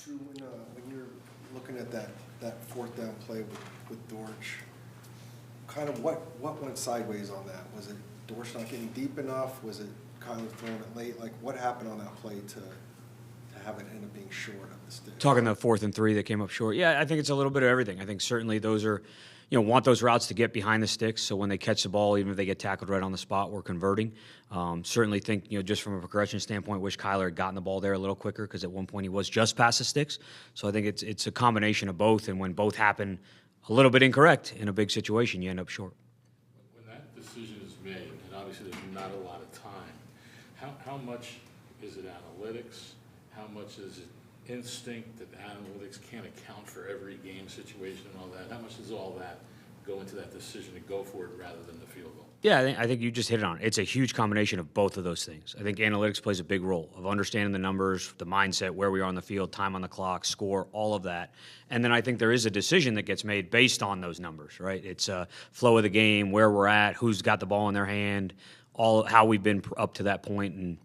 Drew, when you're looking at that fourth down play with Dortch, kind of what went sideways on that? Was it Dortch not getting deep enough? Was it Kyler throwing it late? Like, what happened on that play to have it end up being short of the stick? Talking the 4th and 3 that came up short. Yeah, I think it's a little bit of everything. I think certainly those are, want those routes to get behind the sticks. So when they catch the ball, even if they get tackled right on the spot, we're converting. Certainly think, just from a progression standpoint, wish Kyler had gotten the ball there a little quicker because at one point he was just past the sticks. So I think it's a combination of both. And when both happen a little bit incorrect in a big situation, you end up short. When that decision is made, and obviously there's not a lot of time, how much is it analytics? How much is it instinct that analytics can't account for every game situation and all that? How much does all that go into that decision to go for it rather than the field goal? Yeah, I think you just hit it on. It's a huge combination of both of those things. I think analytics plays a big role of understanding the numbers, the mindset, where we are on the field, time on the clock, score, all of that. And then I think there is a decision that gets made based on those numbers, right? It's flow of the game, where we're at, who's got the ball in their hand, all how we've been up to that point. And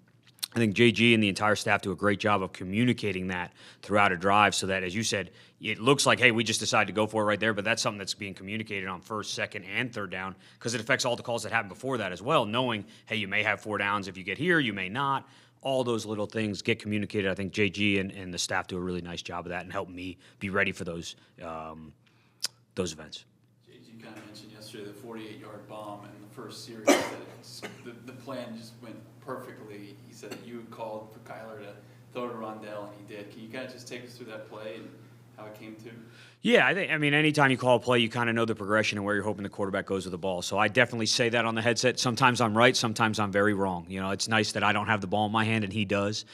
I think JG and the entire staff do a great job of communicating that throughout a drive so that, as you said, it looks like, hey, we just decided to go for it right there, but that's something that's being communicated on first, second, and third down because it affects all the calls that happen before that as well, knowing, hey, you may have 4 downs if you get here, you may not. All those little things get communicated. I think JG and the staff do a really nice job of that and help me be ready for those events. JG kind of mentioned yesterday the 48-yard bomb in the first series. That the plan just went perfectly. He said that you had called for Kyler to throw to Rondell, and he did. Can you kind of just take us through that play and how it came to? Yeah, I mean, anytime you call a play, you kind of know the progression and where you're hoping the quarterback goes with the ball. So I definitely say that on the headset. Sometimes I'm right, sometimes I'm very wrong. It's nice that I don't have the ball in my hand and he does.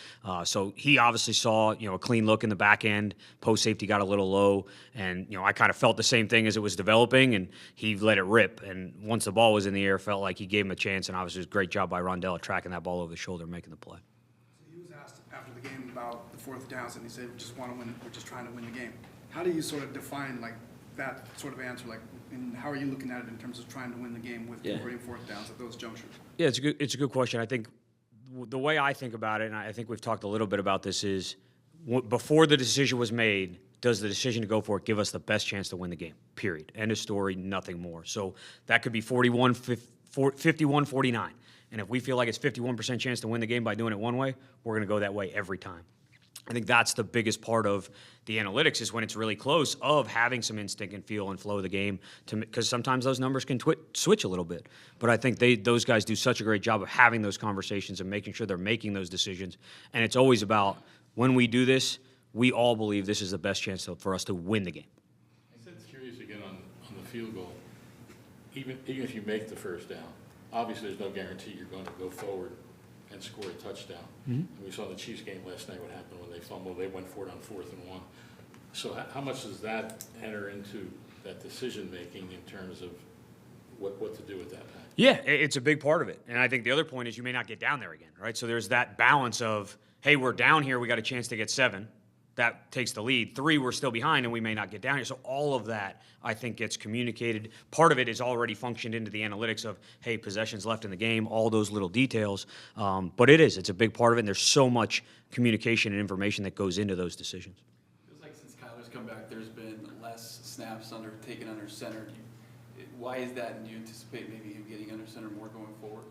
So he obviously saw, a clean look in the back end. Post safety got a little low, and I kind of felt the same thing as it was developing, and he let it rip. And once the ball was in the air, felt like he gave him a chance, and obviously it was a great job by Rondell tracking that ball over the shoulder and making the play. So he was asked after the game about the 4th downs, and he said, "We just want to win. We're just trying to win the game." How do you sort of define that sort of answer? And how are you looking at it in terms of trying to win the game with converting 4th downs at those junctures? Yeah, it's a good question. I think the way I think about it, and I think we've talked a little bit about this, is before the decision was made, does the decision to go for it give us the best chance to win the game? Period. End of story, nothing more. So that could be 41, 51, 49. And if we feel like it's 51% chance to win the game by doing it one way, we're going to go that way every time. I think that's the biggest part of the analytics is when it's really close of having some instinct and feel and flow of the game because sometimes those numbers can switch a little bit. But I think those guys do such a great job of having those conversations and making sure they're making those decisions. And it's always about when we do this, we all believe this is the best chance for us to win the game. I said curious again on the field goal. Even if you make the first down, obviously there's no guarantee you're going to go forward and score a touchdown. Mm-hmm. And we saw in the Chiefs game last night what happened when they fumbled. They went for it on 4th and 1. So how much does that enter into that decision-making in terms of what to do with that pass? Yeah, it's a big part of it. And I think the other point is you may not get down there again, right? So there's that balance of, hey, we're down here, we got a chance to get 7. That takes the lead. 3, we're still behind, and we may not get down here. So all of that, I think, gets communicated. Part of it is already functioned into the analytics of, hey, possessions left in the game, all those little details. But it's a big part of it, and there's so much communication and information that goes into those decisions. It feels like since Kyler's come back, there's been less snaps taken under center. Why is that, and do you anticipate maybe him getting under center more going forward?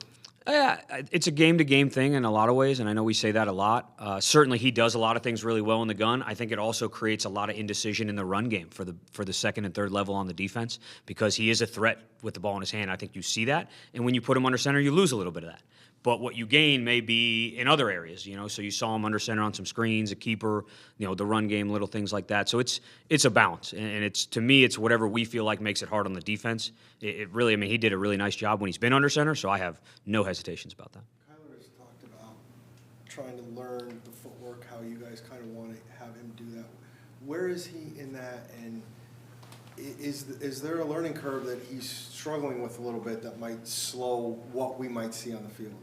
Yeah, it's a game-to-game thing in a lot of ways, and I know we say that a lot. Certainly, he does a lot of things really well in the gun. I think it also creates a lot of indecision in the run game for the second and third level on the defense because he is a threat with the ball in his hand. I think you see that, and when you put him under center, you lose a little bit of that. But what you gain may be in other areas, So you saw him under center on some screens, a keeper, the run game, little things like that. So it's a balance, and to me, it's whatever we feel like makes it hard on the defense. It really, he did a really nice job when he's been under center, so I have no hesitations about that. Kyler has talked about trying to learn the footwork, how you guys kind of want to have him do that. Where is he in that, and is there a learning curve that he's struggling with a little bit that might slow what we might see on the field?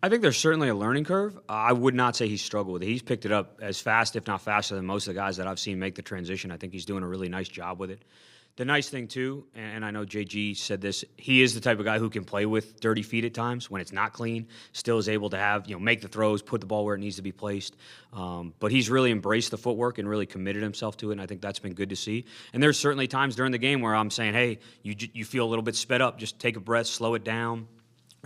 I think there's certainly a learning curve. I would not say he's struggled with it. He's picked it up as fast, if not faster, than most of the guys that I've seen make the transition. I think he's doing a really nice job with it. The nice thing, too, and I know JG said this, he is the type of guy who can play with dirty feet at times when it's not clean, still is able to have, make the throws, put the ball where it needs to be placed. But he's really embraced the footwork and really committed himself to it, and I think that's been good to see. And there's certainly times during the game where I'm saying, hey, you feel a little bit sped up, just take a breath, slow it down.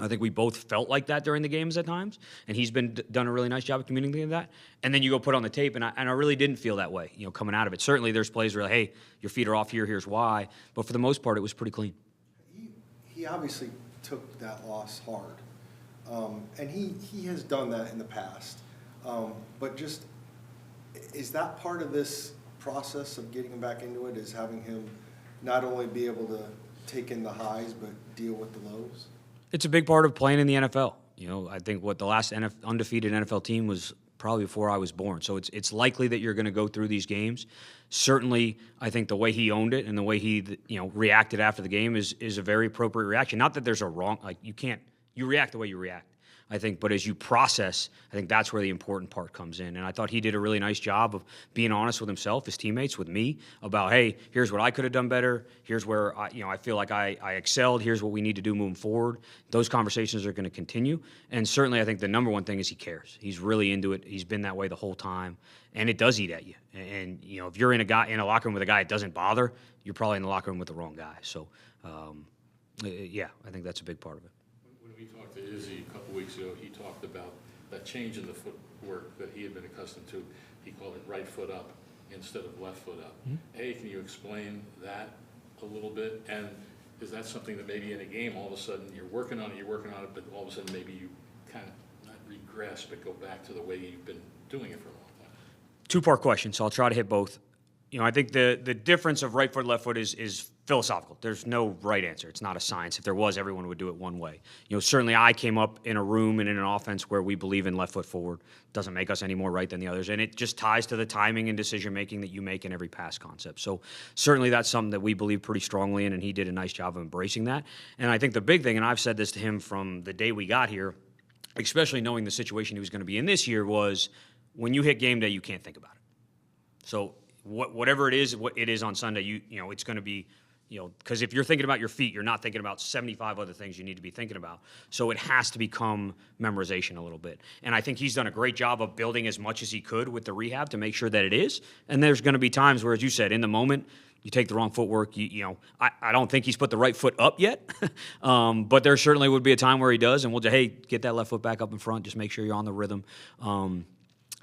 I think we both felt like that during the games at times, and he's done a really nice job of communicating that. And then you go put on the tape, and I really didn't feel that way, coming out of it. Certainly, there's plays where, hey, your feet are off here, here's why. But for the most part, it was pretty clean. He obviously took that loss hard, and he has done that in the past. But just, is that part of this process of getting him back into it, is having him not only be able to take in the highs, but deal with the lows? It's a big part of playing in the NFL. I think the last undefeated NFL team was probably before I was born. So it's likely that you're going to go through these games. Certainly, I think the way he owned it and the way he reacted after the game is a very appropriate reaction. Not that there's a wrong, you react the way you react. I think, but as you process, I think that's where the important part comes in. And I thought he did a really nice job of being honest with himself, his teammates, with me, about, hey, here's what I could have done better. Here's where I feel like I excelled. Here's what we need to do moving forward. Those conversations are going to continue. And certainly, I think the number one thing is he cares. He's really into it. He's been that way the whole time, and it does eat at you. And if you're in a locker room with a guy it doesn't bother, you're probably in the locker room with the wrong guy. So, yeah, I think that's a big part of it. When we talked to Izzy a couple weeks ago, he talked about that change in the footwork that he had been accustomed to. He called it right foot up instead of left foot up. Mm-hmm. A, can you explain that a little bit? And is that something that maybe in a game all of a sudden you're working on it, but all of a sudden maybe you kind of not regress, but go back to the way you've been doing it for a long time? Two-part question, so I'll try to hit both. I think the difference of right foot, left foot is philosophical. There's no right answer. It's not a science. If there was, everyone would do it one way. Certainly I came up in a room and in an offense where we believe in left foot forward. Doesn't make us any more right than the others. And it just ties to the timing and decision-making that you make in every pass concept. So certainly that's something that we believe pretty strongly in, and he did a nice job of embracing that. And I think the big thing, and I've said this to him from the day we got here, especially knowing the situation he was going to be in this year, was when you hit game day, you can't think about it. So whatever it is, what it is on Sunday, it's going to be, because if you're thinking about your feet, you're not thinking about 75 other things you need to be thinking about. So it has to become memorization a little bit. And I think he's done a great job of building as much as he could with the rehab to make sure that it is. And there's going to be times where, as you said, in the moment, you take the wrong footwork. I don't think he's put the right foot up yet, but there certainly would be a time where he does, and we'll just, hey, get that left foot back up in front. Just make sure you're on the rhythm.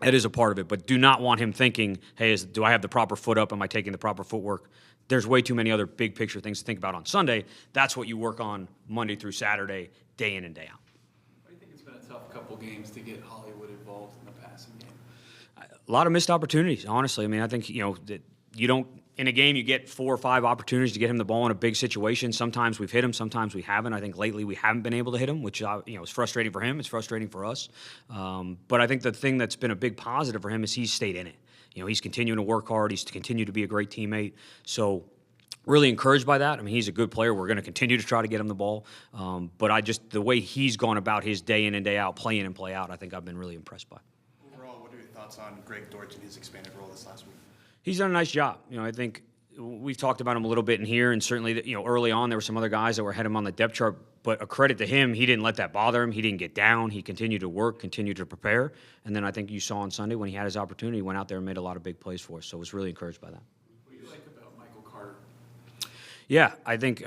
That is a part of it, but do not want him thinking, hey, do I have the proper foot up? Am I taking the proper footwork? There's way too many other big picture things to think about on Sunday. That's what you work on Monday through Saturday, day in and day out. I think it's been a tough couple games to get Hollywood involved in the passing game. A lot of missed opportunities, honestly. I mean, I think, that you don't, in a game, you get 4 or 5 opportunities to get him the ball in a big situation. Sometimes we've hit him, sometimes we haven't. I think lately we haven't been able to hit him, which is frustrating for him. It's frustrating for us. But I think the thing that's been a big positive for him is he's stayed in it. He's continuing to work hard. He's continued to be a great teammate. So really encouraged by that. I mean, he's a good player. We're going to continue to try to get him the ball. But the way he's gone about his day in and day out, play in and play out, I think I've been really impressed by. Overall, what are your thoughts on Greg Dortch and his expanded role this last week? He's done a nice job. I think we've talked about him a little bit in here, and certainly, early on there were some other guys that were ahead of him on the depth chart. But a credit to him, he didn't let that bother him. He didn't get down. He continued to work, continued to prepare. And then I think you saw on Sunday when he had his opportunity, he went out there and made a lot of big plays for us. So I was really encouraged by that. What do you like about Michael Carter? Yeah, I think,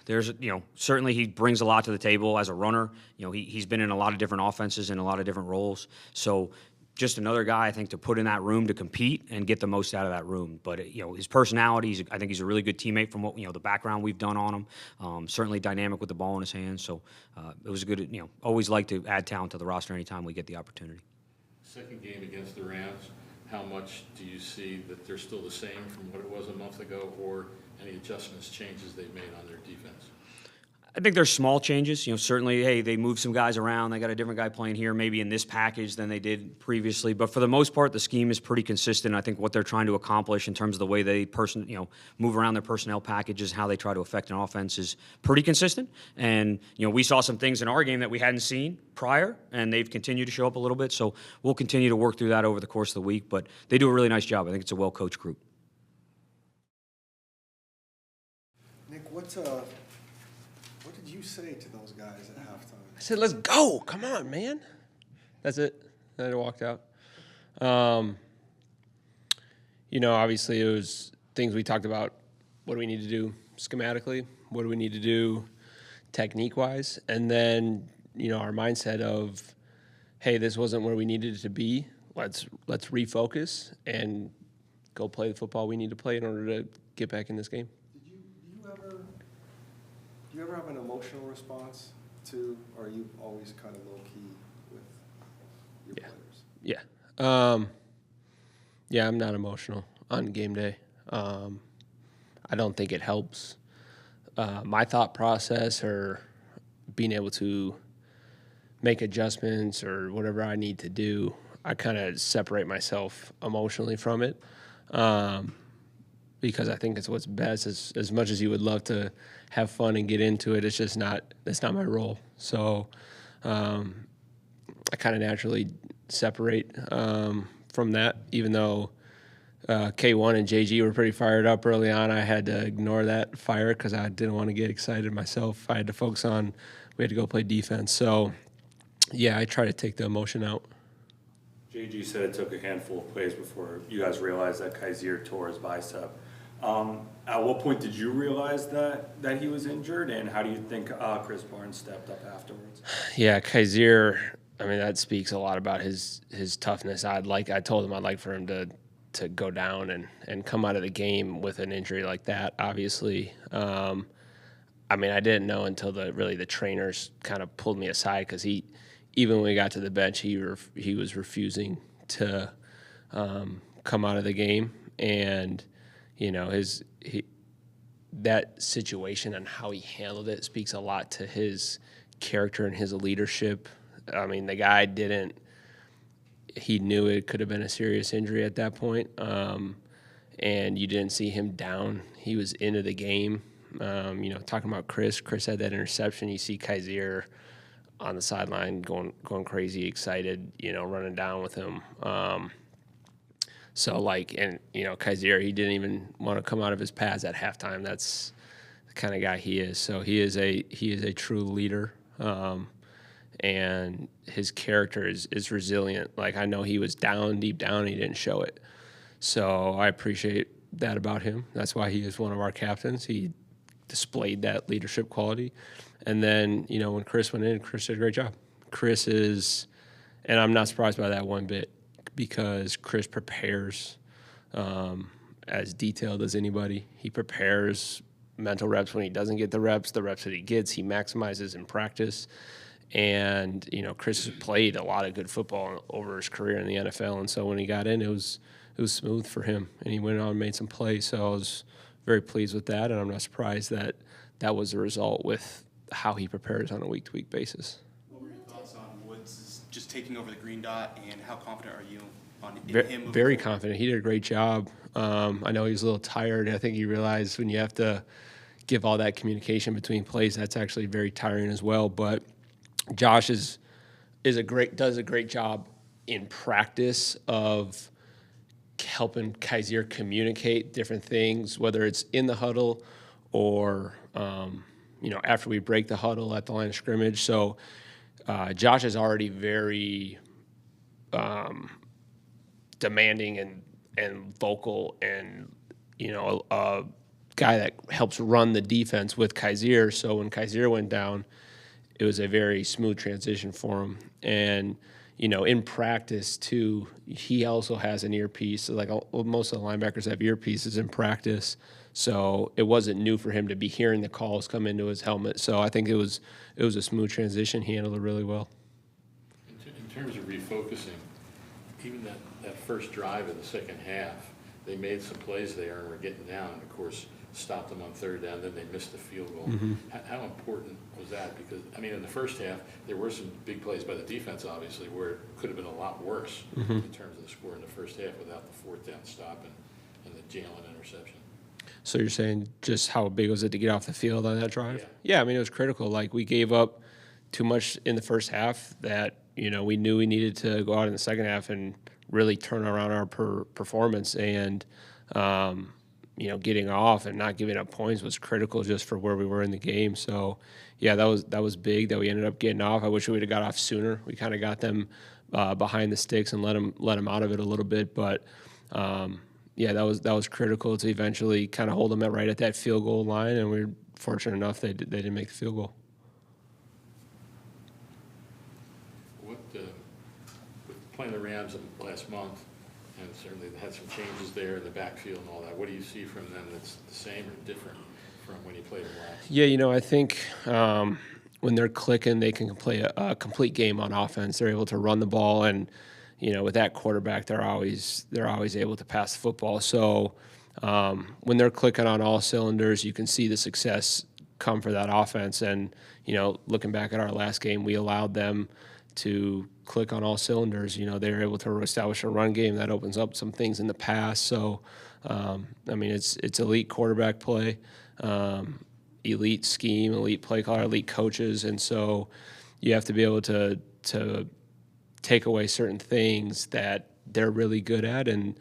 there's, certainly he brings a lot to the table as a runner. He's been in a lot of different offenses and a lot of different roles. So just another guy, I think, to put in that room to compete and get the most out of that room. But, his personality, I think he's a really good teammate from what, the background we've done on him. Certainly dynamic with the ball in his hands. So it was a good, always like to add talent to the roster anytime we get the opportunity. Second game against the Rams, how much do you see that they're still the same from what it was a month ago, or any adjustments, changes they've made on their defense? I think there's small changes. Certainly, hey, they moved some guys around. They got a different guy playing here, maybe in this package than they did previously. But for the most part, the scheme is pretty consistent. I think what they're trying to accomplish in terms of the way they move around their personnel packages, how they try to affect an offense is pretty consistent. And we saw some things in our game that we hadn't seen prior, and they've continued to show up a little bit. So we'll continue to work through that over the course of the week. But they do a really nice job. I think it's a well-coached group. what did you say to those guys at halftime? I said, let's go. Come on, man. That's it. Then I walked out. Obviously it was things we talked about. What do we need to do schematically? What do we need to do technique-wise? And then, our mindset of, hey, this wasn't where we needed it to be. Let's refocus and go play the football we need to play in order to get back in this game. Do you ever have an emotional response to, or are you always kind of low-key with your players? Yeah. I'm not emotional on game day. I don't think it helps my thought process or being able to make adjustments or whatever I need to do. I kind of separate myself emotionally from it because I think it's what's best. As much as you would love to have fun and get into it, that's not my role. So I kind of naturally separate from that, even though K1 and JG were pretty fired up early on. I had to ignore that fire because I didn't want to get excited myself. I had to focus on, we had to go play defense. So, yeah, I try to take the emotion out. JG said it took a handful of plays before you guys realized that Kaiser tore his bicep. At what point did you realize that he was injured, and how do you think Chris Barnes stepped up afterwards? Yeah, Kaiser, that speaks a lot about his toughness. I told him I'd like for him to go down and come out of the game with an injury like that, obviously. I didn't know until the trainers kind of pulled me aside because even when we got to the bench, he was refusing to come out of the game. And, that situation and how he handled it speaks a lot to his character and his leadership. The guy he knew it could have been a serious injury at that point, and you didn't see him down. He was into the game. Talking about Chris had that interception. You see Kaiser on the sideline going crazy, excited, running down with him. Kaiser, he didn't even want to come out of his pads at halftime. That's the kind of guy he is. So he is a true leader. And his character is resilient. I know he was down, deep down, and he didn't show it. So I appreciate that about him. That's why he is one of our captains. He displayed that leadership quality. And then, when Chris went in, Chris did a great job. And I'm not surprised by that one bit because Chris prepares as detailed as anybody. He prepares mental reps when he doesn't get the reps that he gets, he maximizes in practice. And, Chris has played a lot of good football over his career in the NFL. And so when he got in, it was smooth for him. And he went on and made some plays. So I was very pleased with that. And I'm not surprised that was the result with how he prepares on a week-to-week basis. What were your thoughts on Woods just taking over the green dot, and how confident are you on him moving Very forward? confident. He did a great job. I know he was a little tired. I think he realized when you have to give all that communication between plays, that's actually very tiring as well. But Josh does a great job in practice of helping Kaiser communicate different things, whether it's in the huddle or after we break the huddle at the line of scrimmage. So Josh is already very demanding and vocal, and a guy that helps run the defense with Kaiser. So when Kaiser went down, it was a very smooth transition for him. And, in practice, too, he also has an earpiece. Most of the linebackers have earpieces in practice. So it wasn't new for him to be hearing the calls come into his helmet. So I think it was a smooth transition. He handled it really well. In terms of refocusing, even that first drive in the second half, they made some plays there and were getting down, and of course, stopped them on third down, then they missed the field goal. Mm-hmm. How important was that? Because, in the first half, there were some big plays by the defense, obviously, where it could have been a lot worse Mm-hmm. in terms of the score in the first half without the fourth down stop and the Jalen interception. So you're saying just how big was it to get off the field on that drive? Yeah. Yeah, it was critical. We gave up too much in the first half that, we knew we needed to go out in the second half and really turn around our performance. And, getting off and not giving up points was critical just for where we were in the game. So, yeah, that was big that we ended up getting off. I wish we would have got off sooner. We kind of got them behind the sticks and let them out of it a little bit. But yeah, that was critical to eventually kind of hold them right at that field goal line, and we were fortunate enough they didn't make the field goal. With playing the Rams last month, and certainly they had some changes there in the backfield and all that, what do you see from them that's the same or different from when you played them last? Yeah, I think when they're clicking, they can play a complete game on offense. They're able to run the ball, and with that quarterback, they're always able to pass the football. So when they're clicking on all cylinders, you can see the success come for that offense. And looking back at our last game, we allowed them to click on all cylinders. They were able to establish a run game that opens up some things in the pass. So it's elite quarterback play, elite scheme, elite play caller, elite coaches, and so you have to be able to take away certain things that they're really good at, and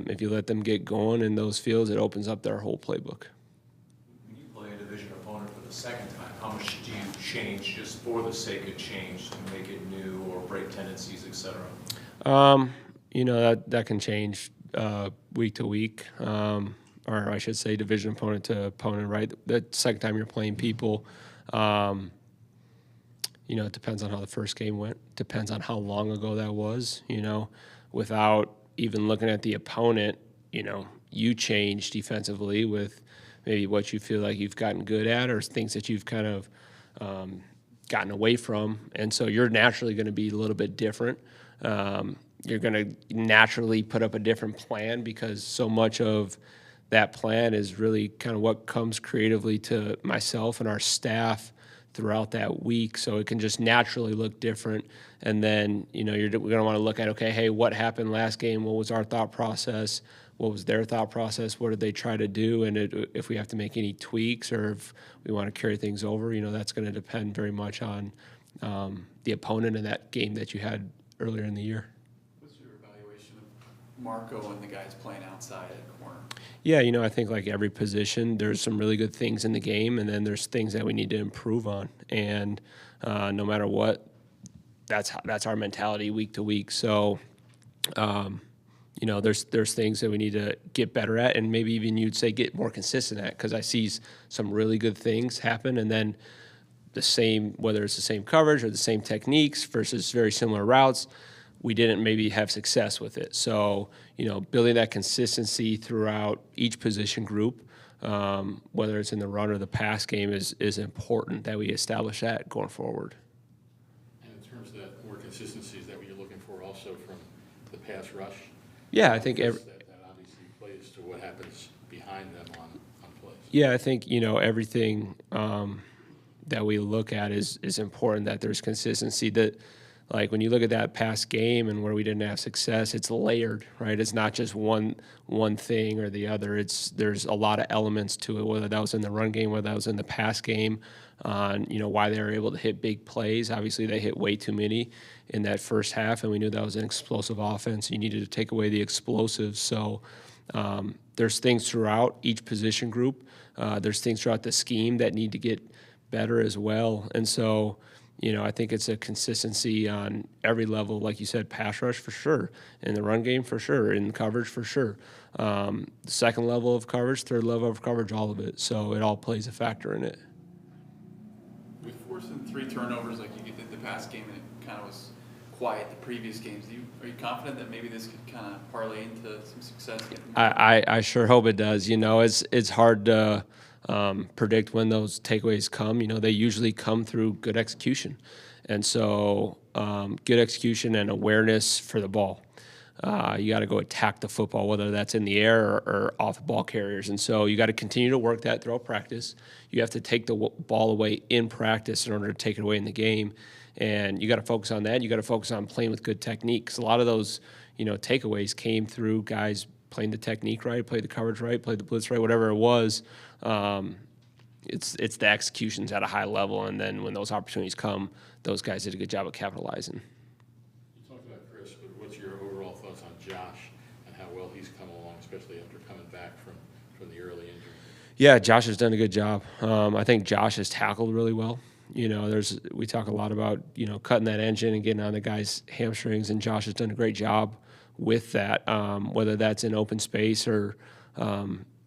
if you let them get going in those fields, it opens up their whole playbook. When you play a division opponent for the second time, how much do you change just for the sake of change to make it new or break tendencies, et cetera? That can change week to week, or I should say division opponent to opponent, right? The second time you're playing people, it depends on how the first game went, depends on how long ago that was, without even looking at the opponent, you change defensively with maybe what you feel like you've gotten good at or things that you've kind of gotten away from. And so you're naturally going to be a little bit different. You're going to naturally put up a different plan because so much of that plan is really kind of what comes creatively to myself and our staff throughout that week. So it can just naturally look different. And then, we're going to want to look at, okay, hey, what happened last game? What was our thought process? What was their thought process? What did they try to do? And if we have to make any tweaks or if we want to carry things over, that's going to depend very much on the opponent in that game that you had earlier in the year. What's your evaluation of Marco and the guys playing outside at corner? Yeah, I think like every position, there's some really good things in the game, and then there's things that we need to improve on. And no matter what, that's our mentality week to week. So, there's things that we need to get better at, and maybe even you'd say get more consistent at, because I see some really good things happen, and then whether it's the same coverage or the same techniques versus very similar routes, we didn't maybe have success with it. So, building that consistency throughout each position group, whether it's in the run or the pass game, is important that we establish that going forward. And in terms of that more consistency, is that what you're looking for also from the pass rush? Yeah, I think that obviously plays to what happens behind them on plays. Yeah, I think, everything that we look at is important, that there's consistency. That, like, when you look at that past game and where we didn't have success, it's layered, right? It's not just one thing or the other. There's a lot of elements to it, whether that was in the run game, whether that was in the pass game, on why they were able to hit big plays. Obviously, they hit way too many in that first half, and we knew that was an explosive offense. You needed to take away the explosives. So there's things throughout each position group. There's things throughout the scheme that need to get better as well. And so, I think it's a consistency on every level, like you said, pass rush for sure, in the run game for sure, in coverage for sure. The second level of coverage, third level of coverage, all of it. So it all plays a factor in it. With forcing 3 turnovers like you did the past game, and it kind of was quiet the previous games, are you confident that maybe this could kind of parlay into some success? I sure hope it does. It's hard to predict when those takeaways come. They usually come through good execution. And so good execution and awareness for the ball. You got to go attack the football, whether that's in the air or off the ball carriers. And so you got to continue to work that throughout practice. You have to take the ball away in practice in order to take it away in the game. And you got to focus on that. You got to focus on playing with good techniques. A lot of those, takeaways came through guys playing the technique right, played the coverage right, played the blitz right, whatever it was. It's the executions at a high level, and then when those opportunities come, those guys did a good job of capitalizing. You talked about Chris, but what's your overall thoughts on Josh and how well he's come along, especially after coming back from from the early injury? Yeah, Josh has done a good job. I think Josh has tackled really well. You know, we talk a lot about, you know, cutting that engine and getting on the guy's hamstrings, and Josh has done a great job with that, whether that's in open space or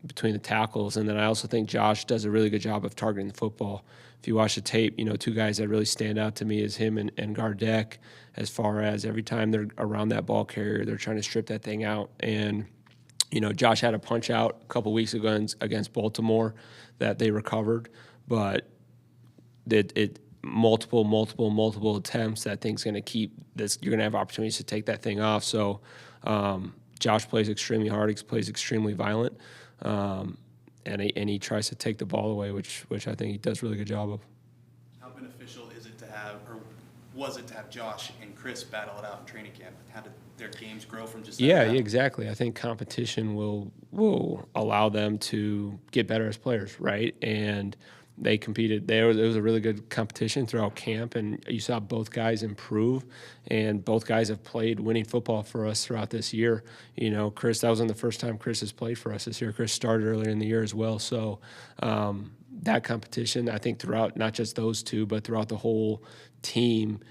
between the tackles. And then I also think Josh does a really good job of targeting the football. If you watch the tape, you know, two guys that really stand out to me is him and Gardeck, as far as every time they're around that ball carrier, they're trying to strip that thing out. And, you know, Josh had a punch out a couple weeks ago against Baltimore that they recovered, but multiple attempts, that thing's going to keep this. You're going to have opportunities to take that thing off. So Josh plays extremely hard. He plays extremely violent, and he tries to take the ball away, which I think he does a really good job of. How beneficial is it to have, or was it to have Josh and Chris battle it out in training camp? How did their games grow from just that? Yeah, exactly. I think competition will allow them to get better as players, right? And they competed. It was a really good competition throughout camp, and you saw both guys improve, and both guys have played winning football for us throughout this year. You know, Chris, that wasn't the first time Chris has played for us this year. Chris started earlier in the year as well. So that competition, I think, throughout not just those two, but throughout the whole team,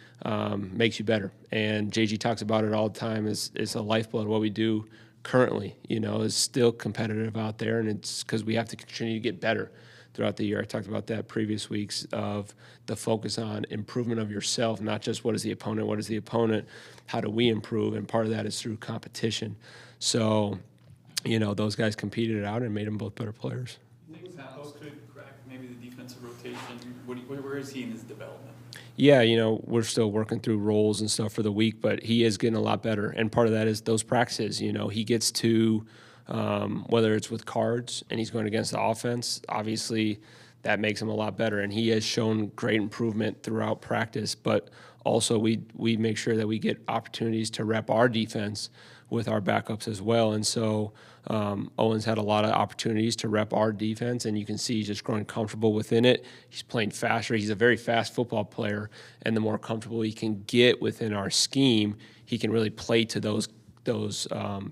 makes you better. And JG talks about it all the time. Is a lifeblood of what we do currently. You know, is still competitive out there, and it's because we have to continue to get better throughout the year. I talked about that previous weeks, of the focus on improvement of yourself, not just what is the opponent, how do we improve, and part of that is through competition. So, you know, those guys competed it out and made them both better players. You think Sal could crack maybe the defensive rotation? Where is he in his development? Yeah, you know, we're still working through roles and stuff for the week, but he is getting a lot better. And part of that is those practices. You know, he gets to, whether it's with cards and he's going against the offense, obviously that makes him a lot better. And he has shown great improvement throughout practice. But also we make sure that we get opportunities to rep our defense with our backups as well. And so Owen's had a lot of opportunities to rep our defense, and you can see he's just growing comfortable within it. He's playing faster. He's a very fast football player, and the more comfortable he can get within our scheme, he can really play to those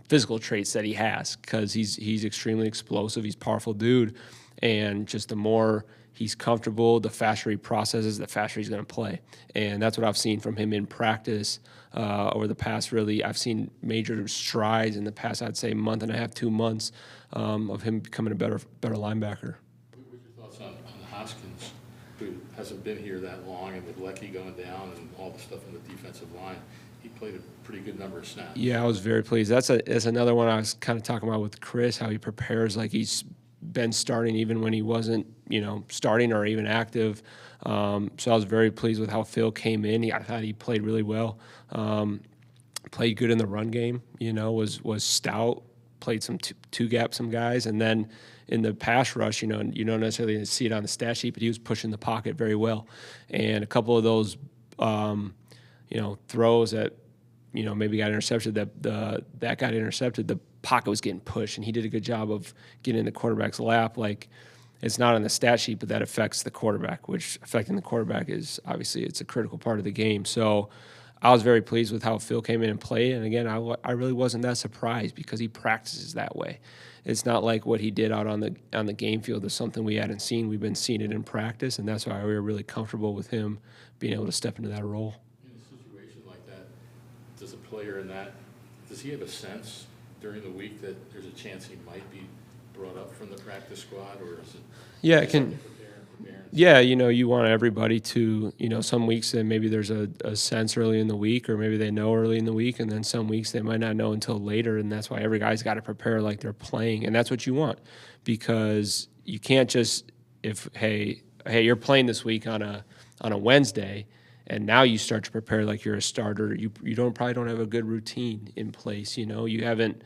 physical traits that he has, because he's extremely explosive. He's a powerful dude, and just the more he's comfortable, the faster he processes, the faster he's going to play. And that's what I've seen from him in practice over the past, really, I've seen major strides in the past, I'd say, month and a half, 2 months, of him becoming a better linebacker. What are your thoughts on Hoskins, who hasn't been here that long, and with Lecky going down and all the stuff on the defensive line? He played a pretty good number of snaps. Yeah, I was very pleased. That's another one I was kind of talking about with Chris, how he prepares like he's been starting even when he wasn't, you know, starting or even active. So I was very pleased with how Phil came in. I thought he played really well. Played good in the run game, you know, was stout, played some two-gap some guys. And then in the pass rush, you know, you don't necessarily see it on the stat sheet, but he was pushing the pocket very well. And a couple of those, you know, throws that, you know, maybe got intercepted, that got intercepted, the pocket was getting pushed, and he did a good job of getting in the quarterback's lap. Like, it's not on the stat sheet, but that affects the quarterback, which affecting the quarterback is obviously it's a critical part of the game. So I was very pleased with how Phil came in and played. And again, I really wasn't that surprised, because he practices that way. It's not like what he did out on the game field is something we hadn't seen. We've been seeing it in practice, and that's why we were really comfortable with him being able to step into that role. In a situation like that, does a player in that, does he have a sense during the week that there's a chance he might be brought up from the practice squad, or is it? Yeah, it can. Yeah, you know, you want everybody to, you know, some weeks that maybe there's a sense early in the week, or maybe they know early in the week, and then some weeks they might not know until later, and that's why every guy's got to prepare like they're playing, and that's what you want, because you can't just, hey, you're playing this week on a Wednesday, and now you start to prepare like you're a starter. You probably don't have a good routine in place. You know, you haven't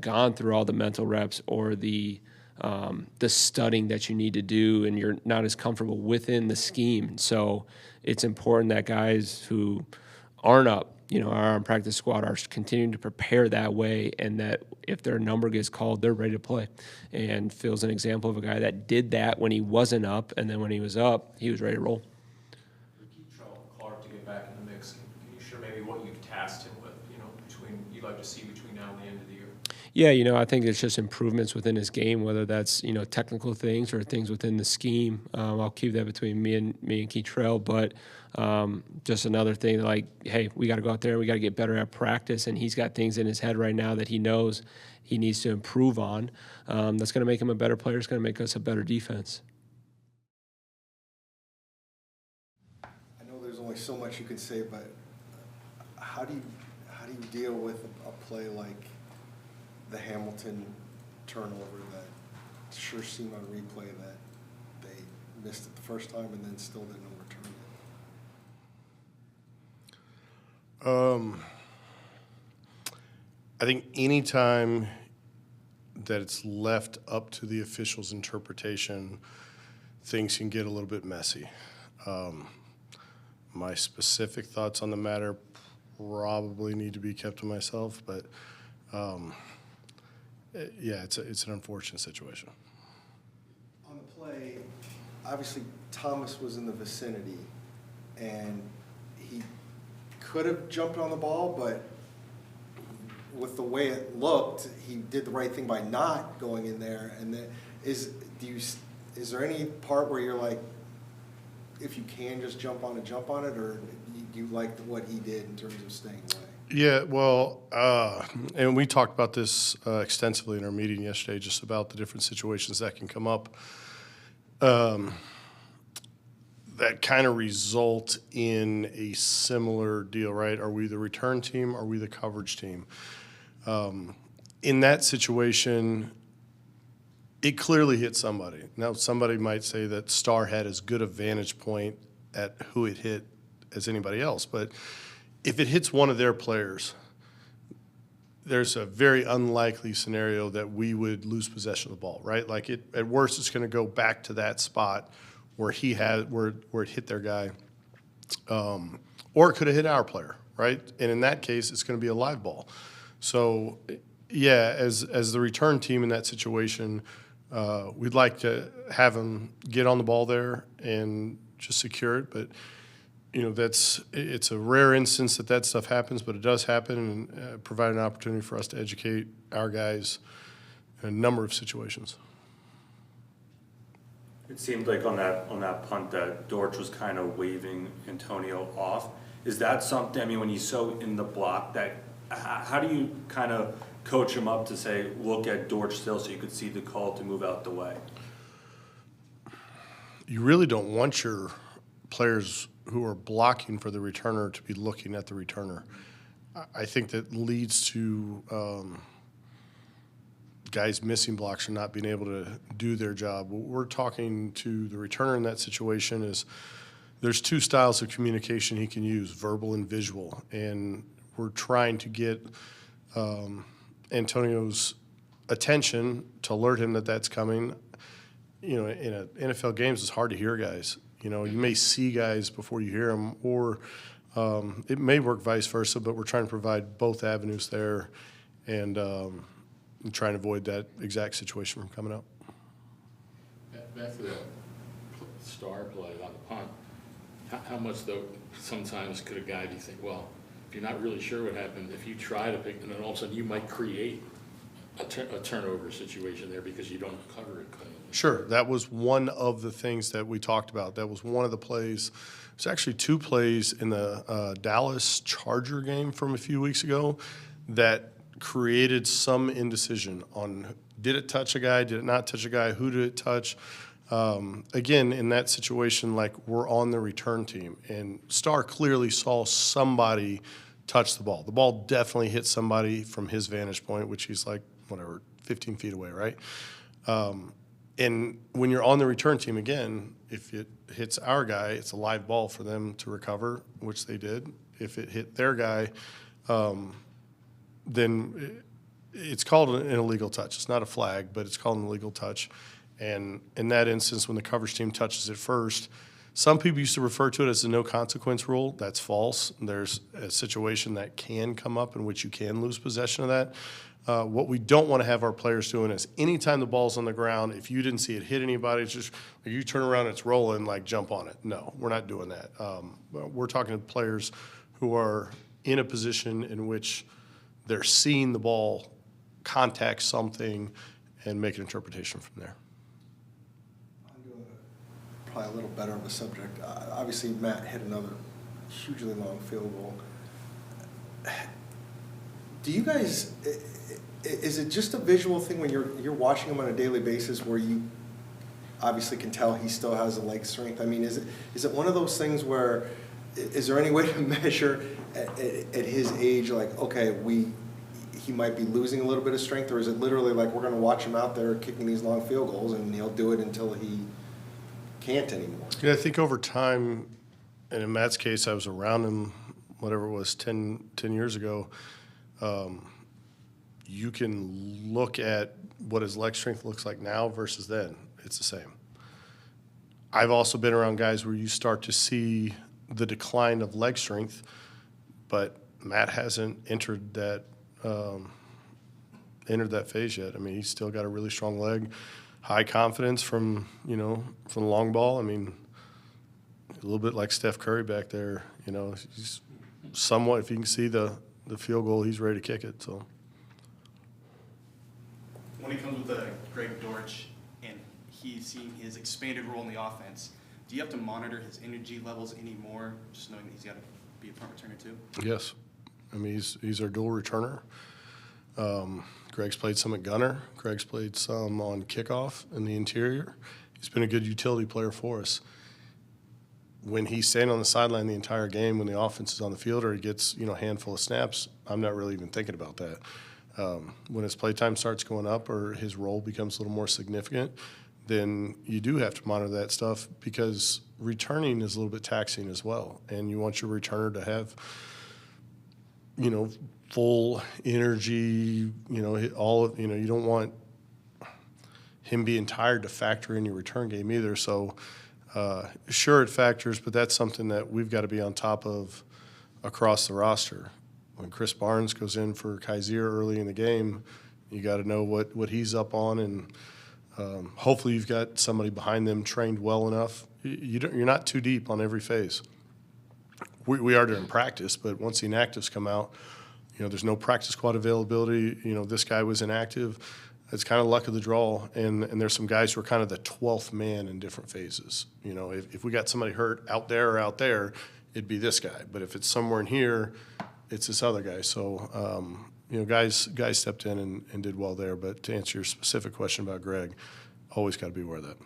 gone through all the mental reps or the studying that you need to do, and you're not as comfortable within the scheme. So it's important that guys who aren't up, you know, are on practice squad, are continuing to prepare that way, and that if their number gets called, they're ready to play. And Phil's an example of a guy that did that when he wasn't up, and then when he was up, he was ready to roll. Clark to get back in the mix. Can you share maybe what you've tasked him with, you know, you'd like to see between now and the end of the year? Yeah, I think it's just improvements within his game, whether that's technical things or things within the scheme. I'll keep that between me and Keytrell, but just another thing, like, hey, we got to go out there, we got to get better at practice, and he's got things in his head right now that he knows he needs to improve on. That's going to make him a better player. It's going to make us a better defense. I know there's only so much you can say, but how do you deal with a play like the Hamilton turnover that sure seemed on replay that they missed it the first time and then still didn't overturn it? I think any time that it's left up to the official's interpretation, things can get a little bit messy. My specific thoughts on the matter probably need to be kept to myself, but yeah, it's an unfortunate situation. On the play, obviously Thomas was in the vicinity, and he could have jumped on the ball, but with the way it looked, he did the right thing by not going in there. And then is there any part where you're like, if you can just jump on it, or do you like what he did in terms of staying away? Yeah, well, and we talked about this extensively in our meeting yesterday, just about the different situations that can come up that kind of result in a similar deal, right? Are we the return team? Are we the coverage team? In that situation, it clearly hit somebody. Now, somebody might say that Starr had as good a vantage point at who it hit as anybody else, but if it hits one of their players, there's a very unlikely scenario that we would lose possession of the ball, right? Like at worst, it's going to go back to that spot where where it hit their guy, or it could have hit our player, right? And in that case, it's going to be a live ball. So, yeah, as the return team in that situation, we'd like to have them get on the ball there and just secure it, but it's a rare instance that stuff happens, but it does happen, and provide an opportunity for us to educate our guys in a number of situations. It seemed like on that punt that Dortch was kind of waving Antonio off. Is that something, I mean, when he's so in the block, that how do you kind of coach him up to say, look at Dortch still so you could see the call to move out the way? You really don't want your players who are blocking for the returner to be looking at the returner. I think that leads to guys missing blocks or not being able to do their job. What we're talking to the returner in that situation is there's two styles of communication he can use, verbal and visual, and we're trying to get Antonio's attention to alert him that that's coming. In NFL games, it's hard to hear guys. You may see guys before you hear them, or it may work vice versa, but we're trying to provide both avenues there and trying to avoid that exact situation from coming up. Back to the Starr play on the punt, how much, though, sometimes could a guy be think, well, if you're not really sure what happened, if you try to pick, and then all of a sudden you might create a turnover situation there because you don't cover it cleanly. Sure, that was one of the things that we talked about. That was one of the plays. There's actually two plays in the Dallas Charger game from a few weeks ago that created some indecision on did it touch a guy, did it not touch a guy, who did it touch. Again, in that situation, like we're on the return team, and Starr clearly saw somebody touch the ball. The ball definitely hit somebody from his vantage point, which he's like, 15 feet away, right? And when you're on the return team, again, if it hits our guy, it's a live ball for them to recover, which they did. If it hit their guy, then it's called an illegal touch. It's not a flag, but it's called an illegal touch. And in that instance, when the coverage team touches it first, some people used to refer to it as the no consequence rule. That's false. There's a situation that can come up in which you can lose possession of that. What we don't want to have our players doing is anytime the ball's on the ground, if you didn't see it hit anybody, it's just like you turn around, it's rolling, like jump on it. No, we're not doing that. We're talking to players who are in a position in which they're seeing the ball contact something and make an interpretation from there. I'm doing probably a little better of a subject. Obviously, Matt hit another hugely long field goal. Do you guys, is it just a visual thing when you're watching him on a daily basis where you obviously can tell he still has the leg strength? I mean, is it one of those things where, is there any way to measure at his age, like, okay, he might be losing a little bit of strength, or is it literally like we're going to watch him out there kicking these long field goals and he'll do it until he can't anymore? Yeah, I think over time, and in Matt's case, I was around him, whatever it was, 10 years ago, you can look at what his leg strength looks like now versus then. It's the same. I've also been around guys where you start to see the decline of leg strength, but Matt hasn't entered that phase yet. I mean, he's still got a really strong leg, high confidence from the long ball. I mean, a little bit like Steph Curry back there. He's somewhat, if you can see the field goal, he's ready to kick it. So When he comes with Greg Dortch and he's seeing his expanded role in the offense, do you have to monitor his energy levels anymore, just knowing that he's got to be a punt returner too? yes, I mean he's our dual returner. Greg's played some at gunner. Greg's played some on kickoff in the interior. He's been a good utility player for us. When he's staying on the sideline the entire game, when the offense is on the field or he gets a handful of snaps, I'm not really even thinking about that. When his playtime starts going up or his role becomes a little more significant, then you do have to monitor that stuff because returning is a little bit taxing as well. And you want your returner to have, full energy, you don't want him being tired to factor in your return game either. So sure it factors, but that's something that we've got to be on top of across the roster. When Chris Barnes goes in for Kaiser early in the game, you got to know what he's up on, and hopefully you've got somebody behind them trained well enough. You're not too deep on every phase. We are during practice, but once the inactives come out, there's no practice squad availability. This guy was inactive. It's kind of luck of the draw, and there's some guys who are kind of the 12th man in different phases. If we got somebody hurt out there, it'd be this guy. But if it's somewhere in here, it's this other guy. So, guys stepped in and did well there. But to answer your specific question about Greg, always got to be aware of that.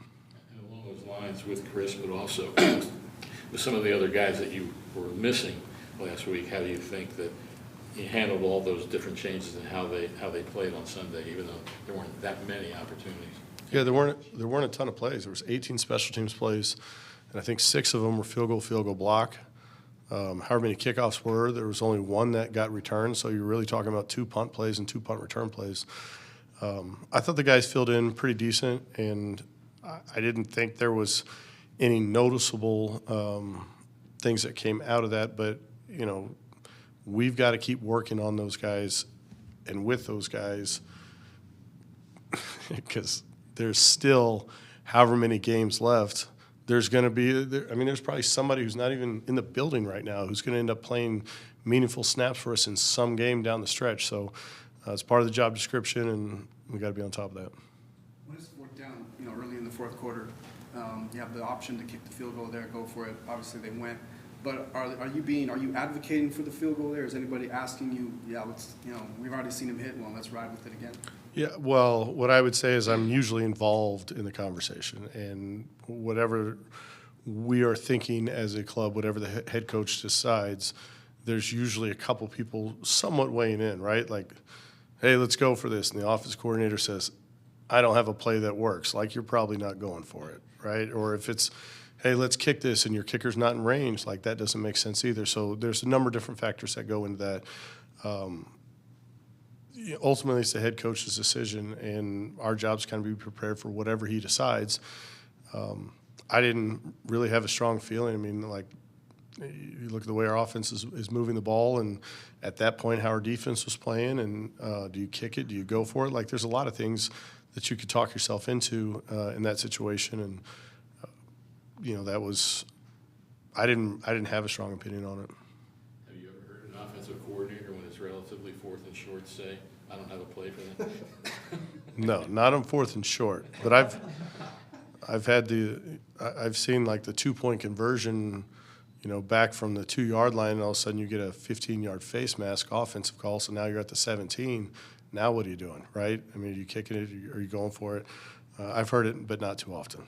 And along those lines with Chris, but also with some of the other guys that you were missing last week, how do you think that you handled all those different changes and how they played on Sunday, even though there weren't that many opportunities? Yeah, there weren't a ton of plays. There was 18 special teams plays, and I think 6 of them were field goal block. However many kickoffs were, there was only 1 that got returned, so you're really talking about 2 punt plays and 2 punt return plays. I thought the guys filled in pretty decent, and I didn't think there was any noticeable things that came out of that, but, we've got to keep working on those guys and with those guys because there's still however many games left. There's going to be, there's probably somebody who's not even in the building right now who's going to end up playing meaningful snaps for us in some game down the stretch. So it's part of the job description, and we got to be on top of that. When it's 4th down, early in the 4th quarter, you have the option to kick the field goal there, go for it. Obviously, they went. But are you advocating for the field goal there? Is anybody asking you, we've already seen him hit one, let's ride with it again? Yeah, well, what I would say is I'm usually involved in the conversation, and whatever we are thinking as a club, whatever the head coach decides, there's usually a couple people somewhat weighing in, right? Like, hey, let's go for this. And the offense coordinator says, I don't have a play that works. Like, you're probably not going for it, right? Or if it's, hey, let's kick this, and your kicker's not in range, like that doesn't make sense either. So there's a number of different factors that go into that. Ultimately, it's the head coach's decision, and our job's kind of be prepared for whatever he decides. I didn't really have a strong feeling. You look at the way our offense is moving the ball, and at that point, how our defense was playing, and do you kick it? Do you go for it? Like, there's a lot of things that you could talk yourself into in that situation, and that was I didn't have a strong opinion on it. Have you ever heard an offensive coordinator when it's relatively 4th and short say, I don't have a play for that. No, not on 4th and short. But I've seen like the 2-point conversion, back from the 2-yard line, and all of a sudden you get a 15-yard face mask offensive call. So now you're at the 17. Now what are you doing, right? I mean, are you kicking it? Are you going for it? I've heard it, but not too often.